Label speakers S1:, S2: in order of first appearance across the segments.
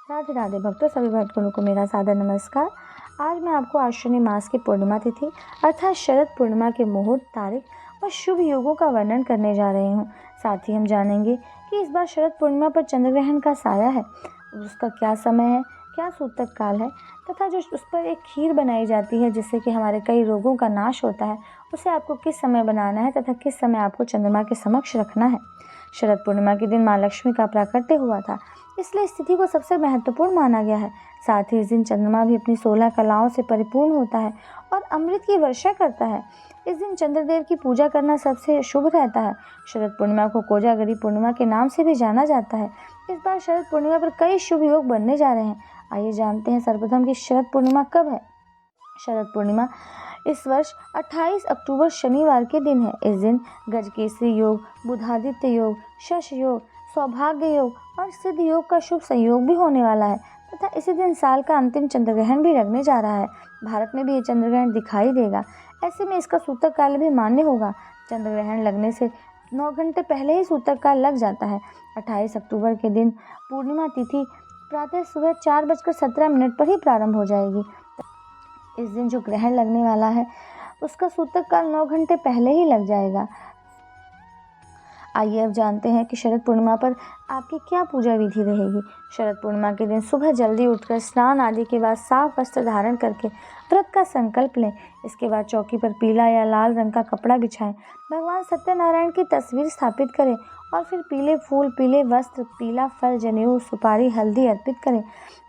S1: राधे राधे भक्तों, सभी भक्तगणों को मेरा सादर नमस्कार। आज मैं आपको आश्विनी मास की पूर्णिमा तिथि अर्थात शरद पूर्णिमा के मुहूर्त, तारीख और शुभ योगों का वर्णन करने जा रही हूँ। साथ ही हम जानेंगे कि इस बार शरद पूर्णिमा पर चंद्र ग्रहण का साया है, उसका क्या समय है, क्या सूतक काल है, तथा जो उस पर एक खीर बनाई जाती है जिससे कि हमारे कई रोगों का नाश होता है, उसे आपको किस समय बनाना है तथा किस समय आपको चंद्रमा के समक्ष रखना है। शरद पूर्णिमा के दिन माँ लक्ष्मी का प्राकट्य हुआ था, इसलिए इस तिथि को सबसे महत्वपूर्ण माना गया है। साथ ही इस दिन चंद्रमा भी अपनी 16 कलाओं से परिपूर्ण होता है और अमृत की वर्षा करता है। इस दिन चंद्रदेव की पूजा करना सबसे शुभ रहता है। शरद पूर्णिमा को कोजागरी पूर्णिमा के नाम से भी जाना जाता है। इस बार शरद पूर्णिमा पर कई शुभ योग बनने जा रहे हैं। आइए जानते हैं सर्वप्रथम कि शरद पूर्णिमा कब है। शरद पूर्णिमा इस वर्ष 28 अक्टूबर शनिवार के दिन है। इस दिन गजकेसरी योग, बुधादित्य योग, शश योग, सौभाग्य योग और सिद्ध योग का शुभ संयोग भी होने वाला है तथा इसी दिन साल का अंतिम चंद्र ग्रहण भी लगने जा रहा है। भारत में भी ये चंद्र ग्रहण दिखाई देगा। ऐसे में इसका सूतक काल भी मान्य होगा। चंद्र ग्रहण लगने से 9 घंटे पहले ही सूतक काल लग जाता है। 28 अक्टूबर के दिन पूर्णिमा तिथि प्रातः सुबह 4:17 पर ही प्रारंभ हो जाएगी। इस दिन जो ग्रहण लगने वाला है उसका सूतक काल 9 घंटे पहले ही लग जाएगा। आइए अब जानते हैं कि शरद पूर्णिमा पर आपकी क्या पूजा विधि रहेगी। शरद पूर्णिमा के दिन सुबह जल्दी उठकर स्नान आदि के बाद साफ वस्त्र धारण करके व्रत का संकल्प लें। इसके बाद चौकी पर पीला या लाल रंग का कपड़ा बिछाएं, भगवान सत्यनारायण की तस्वीर स्थापित करें और फिर पीले फूल, पीले वस्त्र, पीला फल, जनेऊ, सुपारी, हल्दी अर्पित करें।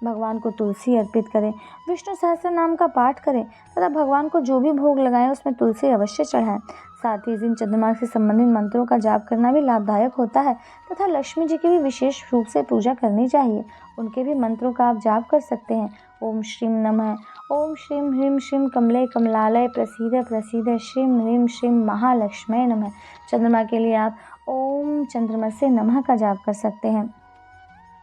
S1: भगवान को तुलसी अर्पित करें, विष्णु सहस्त्र नाम का पाठ करें तथा भगवान को जो भी भोग लगाएं उसमें तुलसी अवश्य चढ़ाएं। साथ ही इस दिन चंद्रमा से संबंधित मंत्रों का जाप करना भी लाभदायक होता है तथा लक्ष्मी जी की भी विशेष रूप से पूजा करनी चाहिए। उनके भी मंत्रों का आप जाप कर सकते हैं। ओम श्रीम नमः, ओम श्रीम ह्रीम श्रीम कमले कमलालय प्रसीद प्रसीद, श्रीम ह्रीम श्रीम महालक्ष्मी नमः। चंद्रमा के लिए आप ओम चंद्रमा से नमः का जाप कर सकते हैं।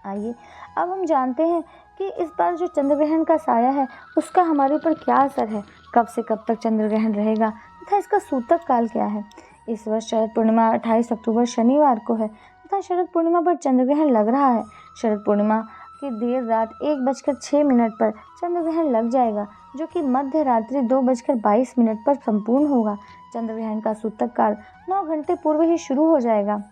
S1: आइए अब हम जानते हैं कि इस बार जो चंद्र ग्रहण का साया है उसका हमारे ऊपर क्या असर है, कब से कब तक चंद्र ग्रहण रहेगा तथा इसका सूतक काल क्या है। इस वर्ष शरद पूर्णिमा 28 अक्टूबर शनिवार को है तथा शरद पूर्णिमा पर चंद्र ग्रहण लग रहा है। शरद पूर्णिमा की देर रात 1:06 पर चंद्र ग्रहण लग जाएगा, जो कि मध्य रात्रि 2:22 पर संपूर्ण होगा। चंद्र ग्रहण का सूतक काल 9 घंटे पूर्व ही शुरू हो जाएगा।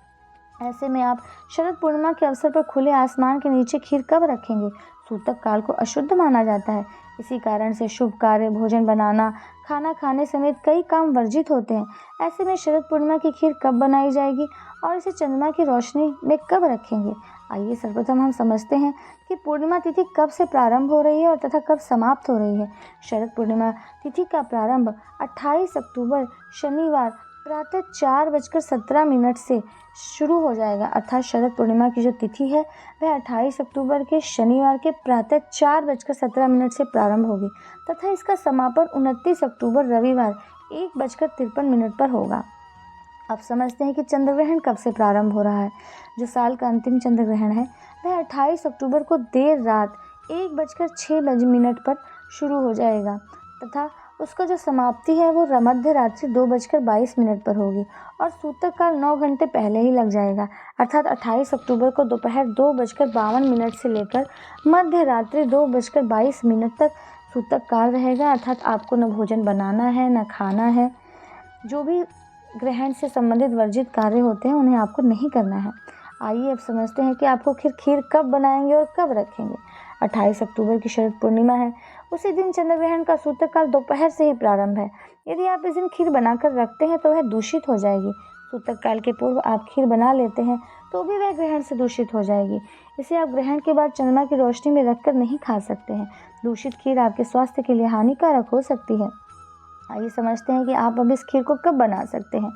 S1: ऐसे में आप शरद पूर्णिमा के अवसर पर खुले आसमान के नीचे खीर कब रखेंगे। सूतक काल को अशुद्ध माना जाता है, इसी कारण से शुभ कार्य, भोजन बनाना, खाना खाने समेत कई काम वर्जित होते हैं। ऐसे में शरद पूर्णिमा की खीर कब बनाई जाएगी और इसे चंद्रमा की रोशनी में कब रखेंगे। आइए सर्वप्रथम हम समझते हैं कि पूर्णिमा तिथि कब से प्रारंभ हो रही है और तथा कब समाप्त हो रही है। शरद पूर्णिमा तिथि का प्रारंभ 28 अक्टूबर शनिवार प्रातः 4:17 से शुरू हो जाएगा। अर्थात शरद पूर्णिमा की जो तिथि है वह 28 अक्टूबर के शनिवार के प्रातः 4:17 से प्रारंभ होगी तथा इसका समापन 29 अक्टूबर रविवार 1:53 पर होगा। अब समझते हैं कि चंद्र ग्रहण कब से प्रारंभ हो रहा है। जो साल का अंतिम चंद्र ग्रहण है वह 28 अक्टूबर को देर रात 1:06 पर शुरू हो जाएगा तथा उसका जो समाप्ति है वो मध्य रात्रि 2:22 पर होगी और सूतक काल 9 घंटे पहले ही लग जाएगा। अर्थात 28 अक्टूबर को दोपहर 2:52 से लेकर मध्य रात्रि 2:22 तक सूतक काल रहेगा। अर्थात आपको न भोजन बनाना है, न खाना है। जो भी ग्रहण से संबंधित वर्जित कार्य होते हैं उन्हें आपको नहीं करना है। आइए अब समझते हैं कि आपको खीर कब बनाएंगे और कब रखेंगे। 28 अक्टूबर की शरद पूर्णिमा है, उसी दिन चंद्र ग्रहण का सूतक काल दोपहर से ही प्रारंभ है। यदि आप इस दिन खीर बनाकर रखते हैं तो वह दूषित हो जाएगी। सूतक काल के पूर्व आप खीर बना लेते हैं तो भी वह ग्रहण से दूषित हो जाएगी। इसे आप ग्रहण के बाद चंद्रमा की रोशनी में रखकर नहीं खा सकते हैं। दूषित खीर आपके स्वास्थ्य के लिए हानिकारक हो सकती है। आइए समझते हैं कि आप अब इस खीर को कब बना सकते हैं।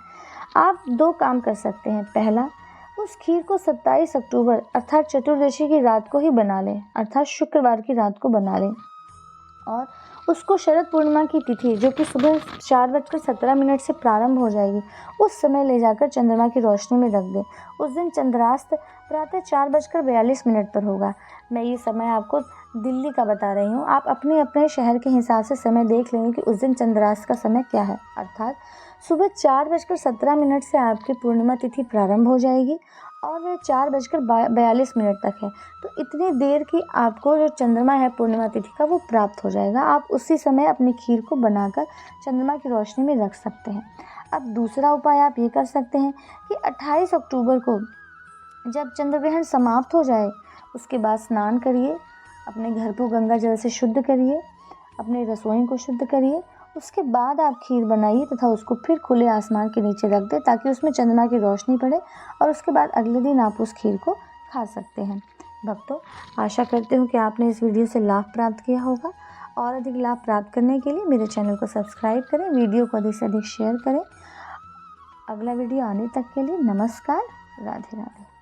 S1: आप 2 काम कर सकते हैं। पहला, उस खीर को 27 अक्टूबर अर्थात चतुर्दशी की रात को ही बना लें, अर्थात शुक्रवार की रात को बना लें और उसको शरद पूर्णिमा की तिथि जो कि सुबह 4:17 से प्रारंभ हो जाएगी, उस समय ले जाकर चंद्रमा की रोशनी में रख दें। उस दिन चंद्रास्त प्रातः 4:42 पर होगा। मैं ये समय आपको दिल्ली का बता रही हूँ, आप अपने अपने शहर के हिसाब से समय देख लेंगे कि उस दिन चंद्रास्त का समय क्या है। अर्थात सुबह 4:17 से आपकी पूर्णिमा तिथि प्रारंभ हो जाएगी और वह 4:42 तक है। तो इतनी देर की आपको जो चंद्रमा है पूर्णिमा तिथि का वो प्राप्त हो जाएगा। आप उसी समय अपनी खीर को बनाकर चंद्रमा की रोशनी में रख सकते हैं। अब दूसरा उपाय आप ये कर सकते हैं कि 28 अक्टूबर को जब चंद्र ग्रहण समाप्त हो जाए उसके बाद स्नान करिए, अपने घर को गंगा जल से शुद्ध करिए, अपनी रसोई को शुद्ध करिए। उसके बाद आप खीर बनाइए तथा उसको फिर खुले आसमान के नीचे रख दें ताकि उसमें चंद्रमा की रोशनी पड़े और उसके बाद अगले दिन आप उस खीर को खा सकते हैं। भक्तों, आशा करती हूँ कि आपने इस वीडियो से लाभ प्राप्त किया होगा और अधिक लाभ प्राप्त करने के लिए मेरे चैनल को सब्सक्राइब करें, वीडियो को अधिक से अधिक शेयर करें। अगला वीडियो आने तक के लिए नमस्कार, राधे राधे।